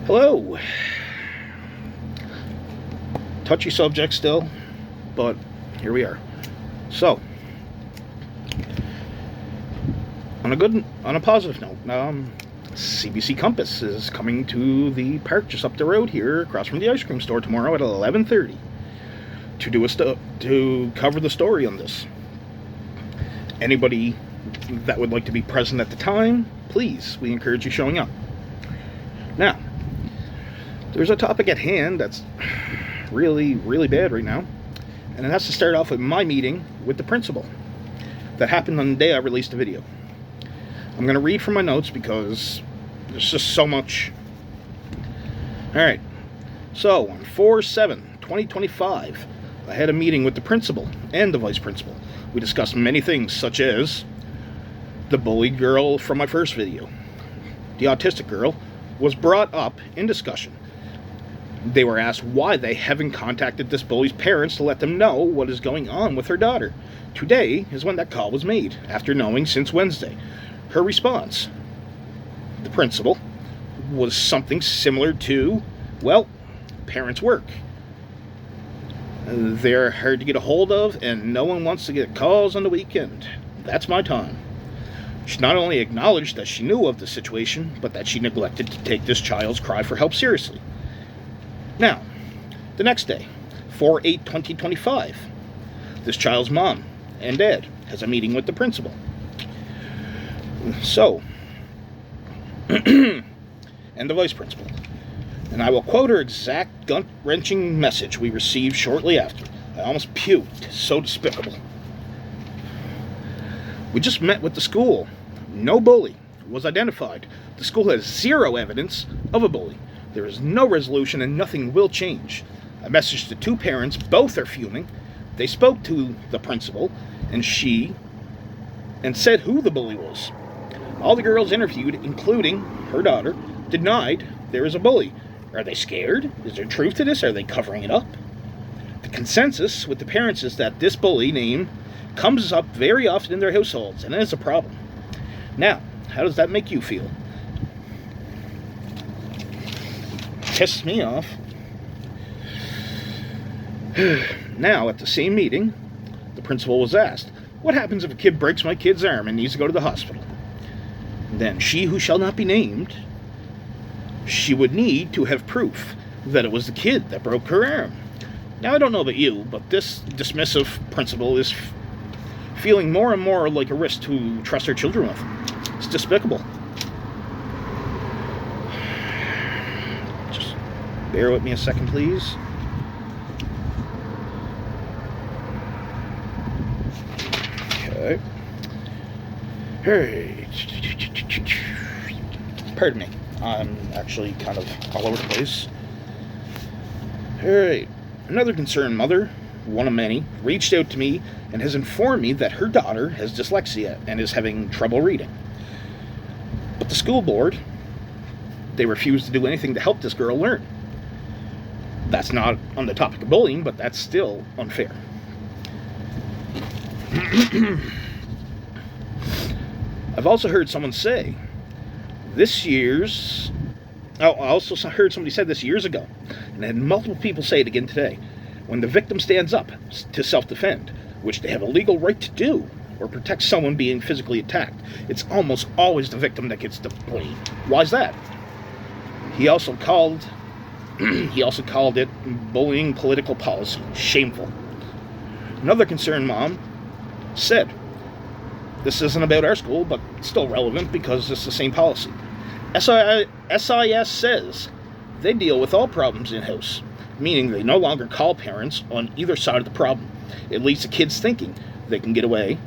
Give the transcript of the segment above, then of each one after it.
Hello. Touchy subject still, but here we are. So, on a positive note, CBC Compass is coming to the park just up the road here, across from the ice cream store, tomorrow at 11:30 to cover the story on this. Anybody that would like to be present at the time, please, we encourage you showing up. Now, there's a topic at hand that's really, really bad right now, and it has to start off with my meeting with the principal that happened on the day I released the video. I'm going to read from my notes because there's just so much. Alright, so on 4/7/2025, I had a meeting with the principal and the vice principal. We discussed many things, such as the bullied girl from my first video. The autistic girl was brought up in discussion. They were asked why they haven't contacted this bully's parents to let them know what is going on with her daughter. Today is when that call was made, after knowing since Wednesday. Her response, the principal, was something similar to, well, parents work. They're hard to get a hold of, and no one wants to get calls on the weekend. That's my time. She not only acknowledged that she knew of the situation, but that she neglected to take this child's cry for help seriously. Now, the next day, 4/8/2025, this child's mom and dad has a meeting with the principal. So, and the vice principal. And I will quote her exact gut-wrenching message we received shortly after. I almost puked. So despicable. We just met with the school. No bully was identified. The school has zero evidence of a bully. There is no resolution and nothing will change. I messaged the two parents. Both are fuming. They spoke to the principal and said who the bully was. All the girls interviewed, including her daughter, denied there is a bully. Are they scared? Is there truth to this? Are they covering it up? The consensus with the parents is that this bully name comes up very often in their households, and that is a problem. Now, how does that make you feel? Pisses me off. Now, at the same meeting, the principal was asked, what happens if a kid breaks my kid's arm and needs to go to the hospital? Then she who shall not be named, she would need to have proof that it was the kid that broke her arm. Now, I don't know about you, but this dismissive principal is feeling more and more like a risk to trust her children with. It's despicable. Just bear with me a second, please. Okay. Hey. Pardon me. I'm actually kind of all over the place. Alright. Another concerned mother, one of many, reached out to me and has informed me that her daughter has dyslexia and is having trouble reading. But the school board, they refuse to do anything to help this girl learn. That's not on the topic of bullying, but that's still unfair. I've also heard someone say I also heard somebody say this years ago, and I had multiple people say it again today. When the victim stands up to self-defend, which they have a legal right to do, or protect someone being physically attacked, it's almost always the victim that gets the blame. Why is that? He also called it bullying political policy. Shameful. Another concerned mom said, this isn't about our school, but still relevant because it's the same policy. SIS says they deal with all problems in-house, meaning they no longer call parents on either side of the problem. It leaves the kids thinking they can get away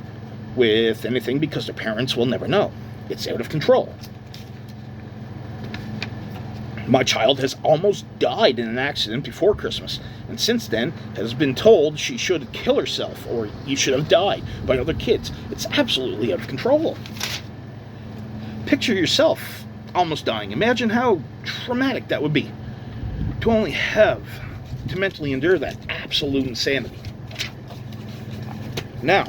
with anything because their parents will never know. It's out of control. My child has almost died in an accident before Christmas, and since then has been told she should kill herself or you should have died by other kids. It's absolutely out of control. Picture yourself almost dying. Imagine how traumatic that would be to only have to mentally endure that absolute insanity. Now,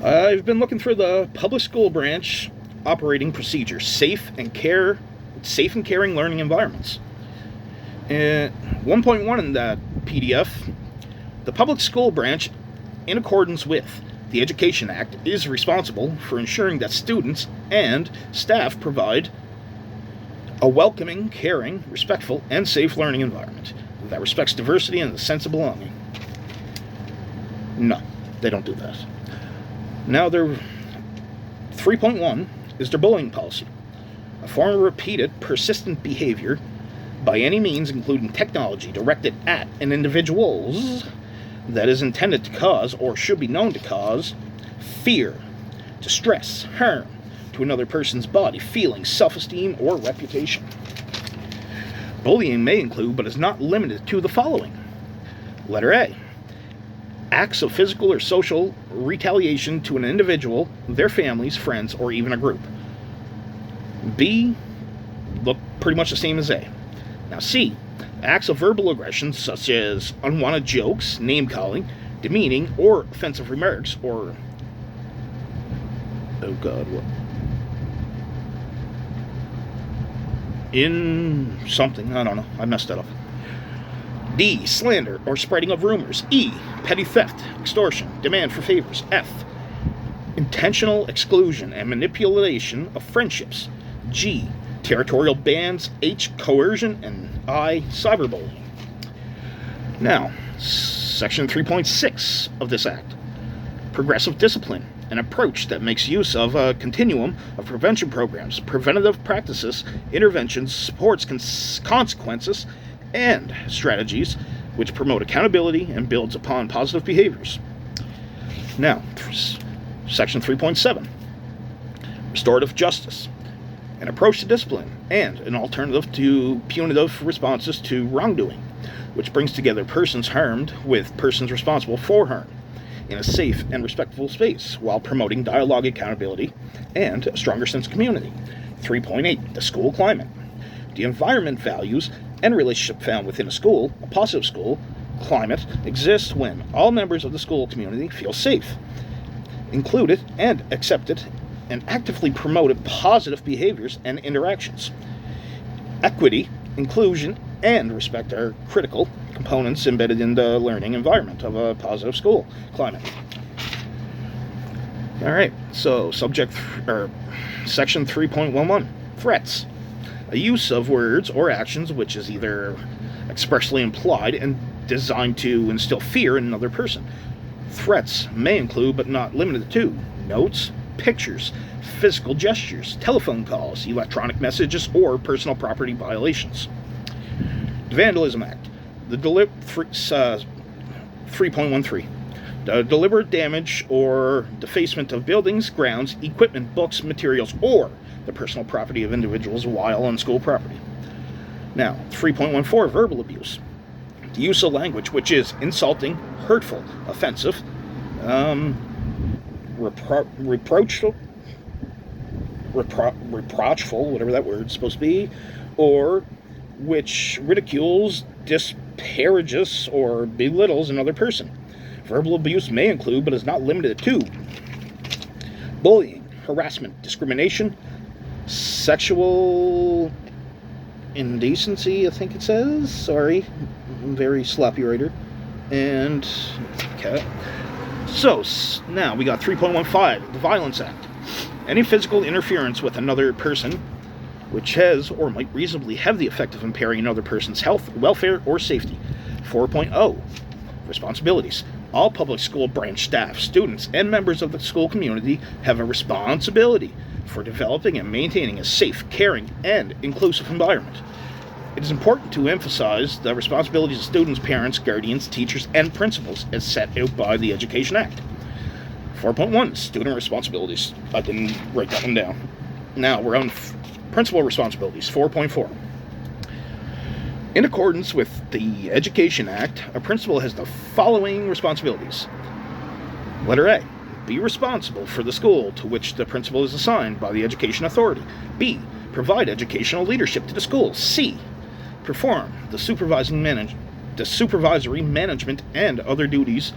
I've been looking for the public school branch operating procedures, safe and caring learning environments. And 1.1 in that PDF, the public school branch, in accordance with the Education Act, is responsible for ensuring that students and staff provide a welcoming, caring, respectful, and safe learning environment that respects diversity and the sense of belonging. No, they don't do that. Now, their 3.1 is their bullying policy, a form of repeated, persistent behavior by any means, including technology, directed at an individual's that is intended to cause, or should be known to cause, fear, distress, harm to another person's body, feelings, self-esteem, or reputation. Bullying may include, but is not limited to, the following. Letter A. Acts of physical or social retaliation to an individual, their families, friends, or even a group. B. Look pretty much the same as A. Now C. Acts of verbal aggression such as unwanted jokes, name-calling, demeaning, or offensive remarks, or... oh god, what? In something, I don't know, I messed that up. D. Slander or spreading of rumors. E. Petty theft, extortion, demand for favors. F. Intentional exclusion and manipulation of friendships. G. Territorial bans. H. Coercion. And I. Cyberbullying. Now, Section 3.6 of this Act. Progressive discipline, an approach that makes use of a continuum of prevention programs, preventative practices, interventions, supports consequences, and strategies which promote accountability and builds upon positive behaviors. Now, Section 3.7. Restorative justice, an approach to discipline, and an alternative to punitive responses to wrongdoing, which brings together persons harmed with persons responsible for harm in a safe and respectful space while promoting dialogue, accountability, and a stronger sense of community. 3.8. The school climate. The environment, values, and relationship found within a school, a positive school climate, exists when all members of the school community feel safe, included, and accepted, and actively promoted positive behaviors and interactions. Equity, inclusion, and respect are critical components embedded in the learning environment of a positive school climate. All right, so Section 3.11, threats. A use of words or actions which is either expressly implied and designed to instill fear in another person. Threats may include, but not limited to, notes, pictures, physical gestures, telephone calls, electronic messages, or personal property violations. The Vandalism Act. The 3.13. The deliberate damage or defacement of buildings, grounds, equipment, books, materials, or the personal property of individuals while on school property. Now, 3.14, verbal abuse. The use of language which is insulting, hurtful, offensive, reproachful, whatever that word's supposed to be, or which ridicules, disparages, or belittles another person. Verbal abuse may include, but is not limited to, bullying, harassment, discrimination, sexual indecency, I think it says. Sorry, I'm very sloppy writer. And, okay. So, now we got 3.15, the Violence Act. Any physical interference with another person which has or might reasonably have the effect of impairing another person's health, welfare, or safety. 4.0, responsibilities. All public school branch staff, students, and members of the school community have a responsibility for developing and maintaining a safe, caring, and inclusive environment. It is important to emphasize the responsibilities of students, parents, guardians, teachers, and principals as set out by the Education Act. 4.1, student responsibilities. I didn't write that one down. Now we're on principal responsibilities. 4.4. In accordance with the Education Act, a principal has the following responsibilities. Letter A. Be responsible for the school to which the principal is assigned by the Education Authority. B. Provide educational leadership to the school. C. Perform the supervisory management and other duties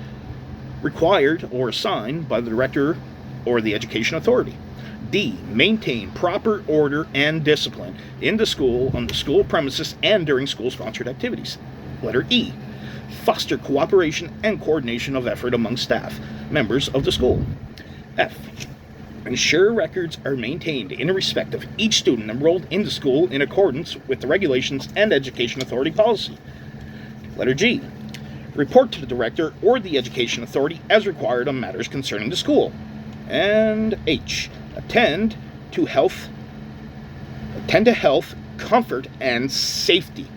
required or assigned by the director or the Education Authority. D. Maintain proper order and discipline in the school, on the school premises, and during school-sponsored activities. Letter E. Foster cooperation and coordination of effort among staff members of the school. F. Ensure records are maintained in respect of each student enrolled in the school in accordance with the regulations and education authority policy. Letter G. Report to the director or the education authority as required on matters concerning the school. And H. Attend to health, comfort, and safety.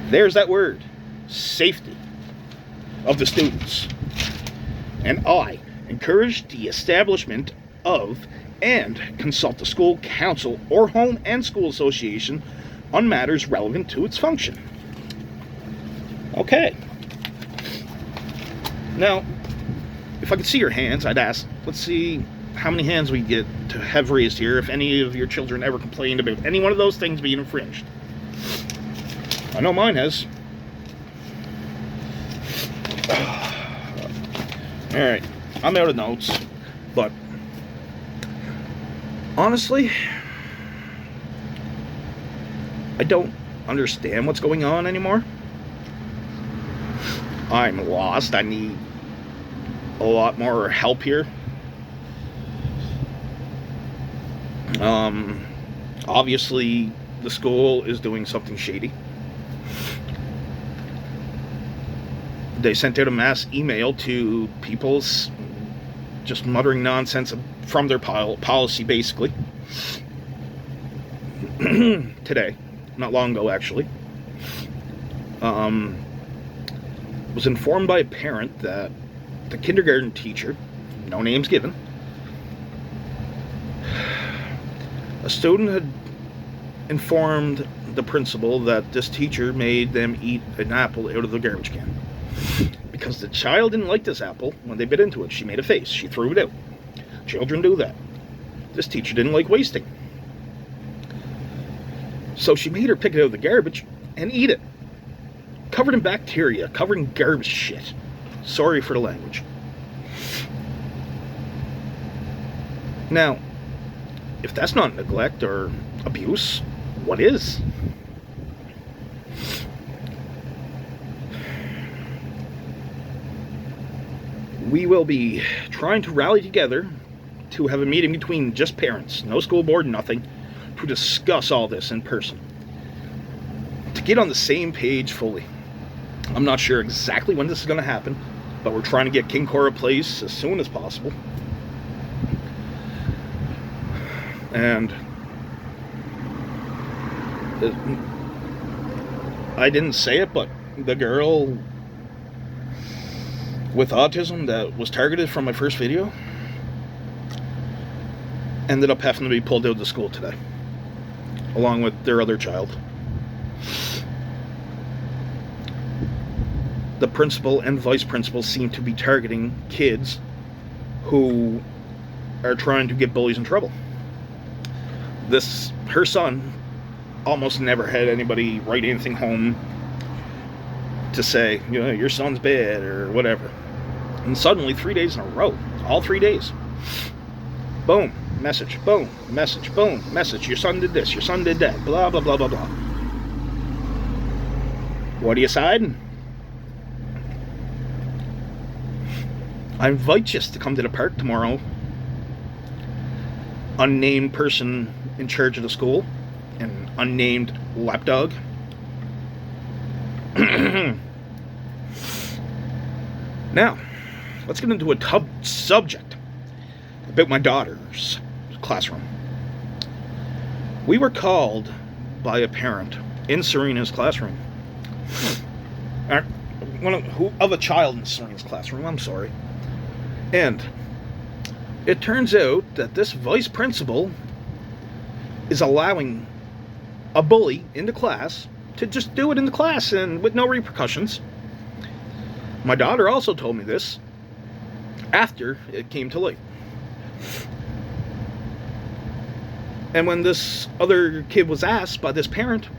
There's that word, safety, of the students. And I encourage the establishment of and consult the school council or home and school association on matters relevant to its function. Okay. Now, if I could see your hands, I'd ask, let's see how many hands we get to have raised here if any of your children ever complained about any one of those things being infringed. I know mine has. Alright, I'm out of notes, but honestly, I don't understand what's going on anymore. I'm lost. I need a lot more help here. Obviously, the school is doing something shady. They sent out a mass email to people just muttering nonsense from their policy, basically. Today, not long ago, actually. Was informed by a parent that the kindergarten teacher, no names given, a student had informed the principal that this teacher made them eat an apple out of the garbage can. Because the child didn't like this apple, when they bit into it, she made a face. She threw it out. Children do that. This teacher didn't like wasting. So she made her pick it out of the garbage and eat it. Covered in bacteria, covered in garbage shit. Sorry for the language. Now, if that's not neglect or abuse, what is? We will be trying to rally together to have a meeting between just parents, no school board, nothing, to discuss all this in person. To get on the same page fully. I'm not sure exactly when this is going to happen, but we're trying to get King Cora Place as soon as possible. And I didn't say it, but the girl with autism that was targeted from my first video ended up having to be pulled out of the school today, along with their other child. The principal and vice principal seem to be targeting kids who are trying to get bullies in trouble. Her son almost never had anybody write anything home to say, you know, your son's bad or whatever. And suddenly, 3 days in a row, all 3 days, boom, message, boom, message, boom, message, your son did this, your son did that, blah, blah, blah, blah, blah. What are you siding? I invite you to come to the park tomorrow. Unnamed person in charge of the school, an unnamed lapdog. Now, let's get into a subject about my daughter's classroom. We were called by a parent in Serena's classroom. Of a child in Serena's classroom, I'm sorry. And it turns out that this vice principal is allowing a bully in the class to just do it in the class and with no repercussions. My daughter also told me this after it came to light. And when this other kid was asked by this parent,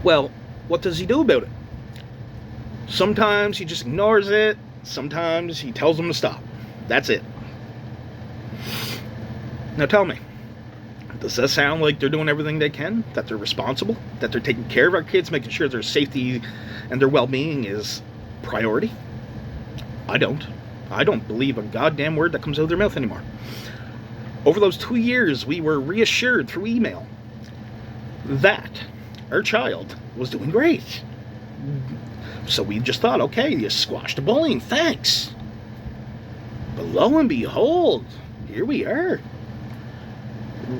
well, what does he do about it? Sometimes he just ignores it. Sometimes he tells them to stop. That's it. Now tell me, does that sound like they're doing everything they can? That they're responsible? That they're taking care of our kids, making sure their safety and their well-being is priority? I don't. I don't believe a goddamn word that comes out of their mouth anymore. Over those 2 years, we were reassured through email that our child was doing great. So we just thought, okay, you squashed the bullying, thanks. But lo and behold, here we are.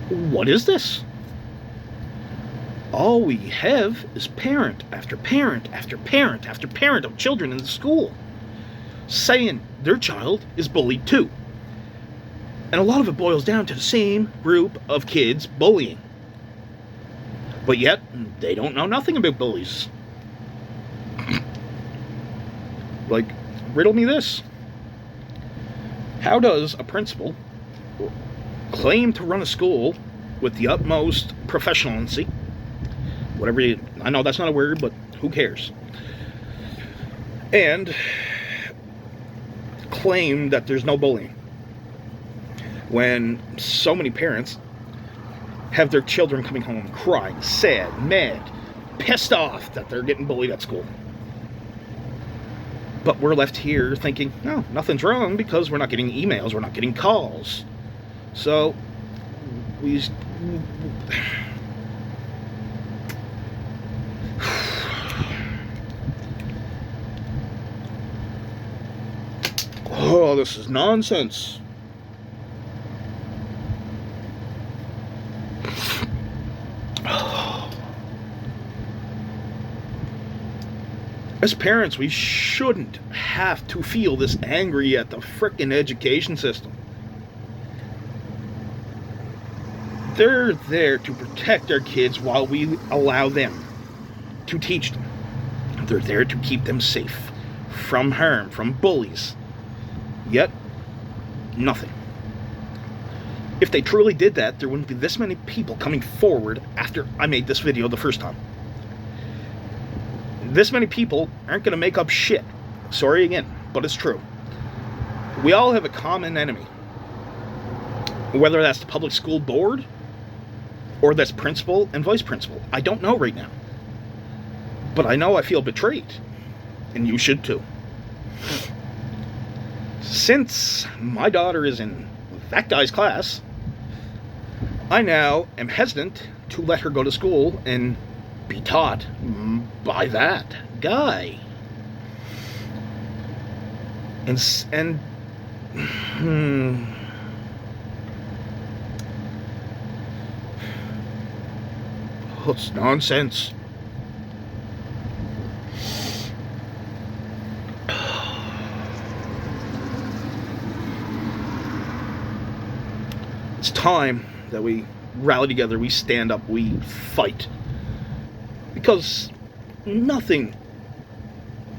What is this? All we have is parent after parent after parent after parent of children in the school saying their child is bullied too. And a lot of it boils down to the same group of kids bullying. But yet, they don't know nothing about bullies. Like, riddle me this. How does a principal claim to run a school with the utmost professionalism? I know that's not a word, but who cares? And claim that there's no bullying, when so many parents have their children coming home crying, sad, mad, pissed off that they're getting bullied at school. But we're left here thinking, no, nothing's wrong because we're not getting emails, we're not getting calls. So, oh, this is nonsense. As parents, we shouldn't have to feel this angry at the frickin' education system. They're there to protect our kids while we allow them to teach them. They're there to keep them safe from harm, from bullies. Yet, nothing. If they truly did that, there wouldn't be this many people coming forward after I made this video the first time. This many people aren't going to make up shit. Sorry again, but it's true. We all have a common enemy. Whether that's the public school board or that's principal and vice principal. I don't know right now. But I know I feel betrayed. And you should too. Since my daughter is in that guy's class, I now am hesitant to let her go to school and be taught by that guy. And it's nonsense. It's time that we rally together, we stand up, we fight. Because nothing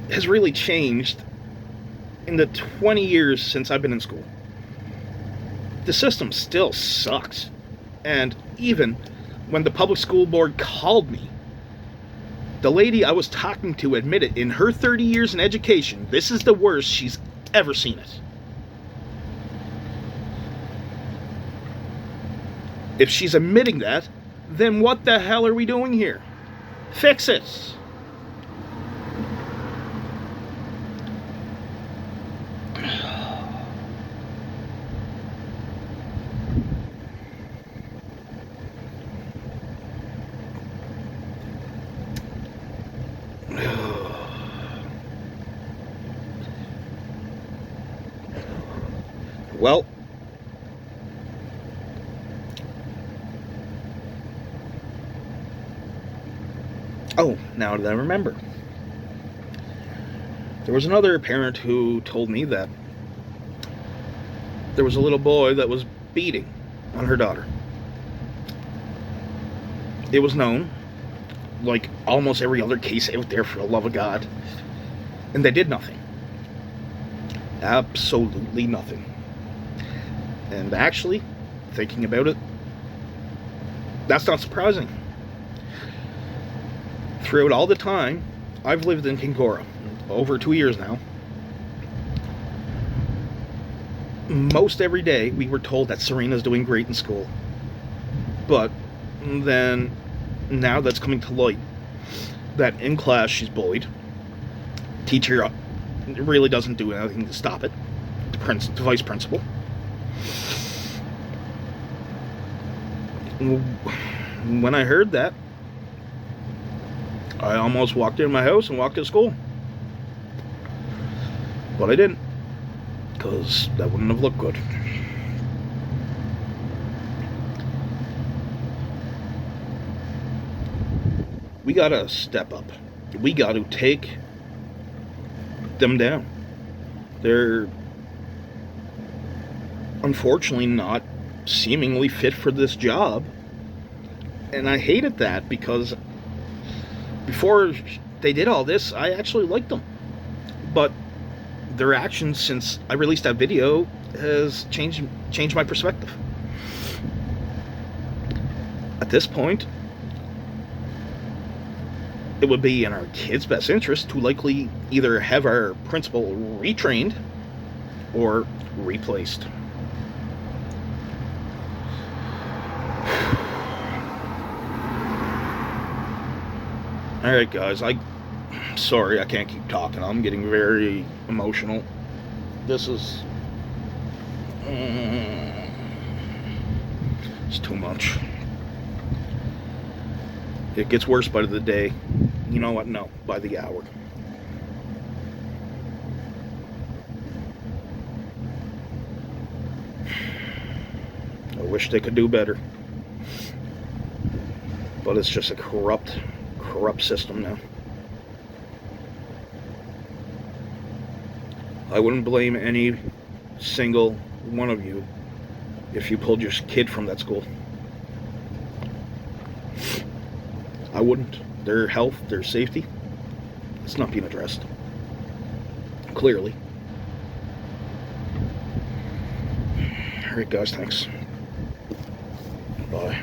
has really changed in the 20 years since I've been in school. The system still sucks. And even when the public school board called me, the lady I was talking to admitted in her 30 years in education, this is the worst she's ever seen it. If she's admitting that, then what the hell are we doing here? Fix it. Well, oh, now that I remember. There was another parent who told me that there was a little boy that was beating on her daughter. It was known, like almost every other case out there, for the love of God. And they did nothing. Absolutely nothing. And actually, thinking about it, that's not surprising. Throughout all the time I've lived in Kincora, over 2 years now, most every day we were told that Serena's doing great in school. But then, now that's coming to light, that in class she's bullied. Teacher really doesn't do anything to stop it. The vice principal. When I heard that, I almost walked in my house and walked to school. But I didn't, because that wouldn't have looked good. We gotta step up. We gotta take them down. They're unfortunately not seemingly fit for this job. And I hated that, because before they did all this, I actually liked them. But their actions since I released that video has changed my perspective. At this point, it would be in our kids' best interest to likely either have our principal retrained or replaced. Alright guys, sorry I can't keep talking. I'm getting very emotional. This is... it's too much. It gets worse by the day. You know what? No, by the hour. I wish they could do better. But it's just a corrupt system now. I wouldn't blame any single one of you if you pulled your kid from that school. I wouldn't. Their health, their safety, it's not being addressed. Clearly. Alright guys, thanks. Bye.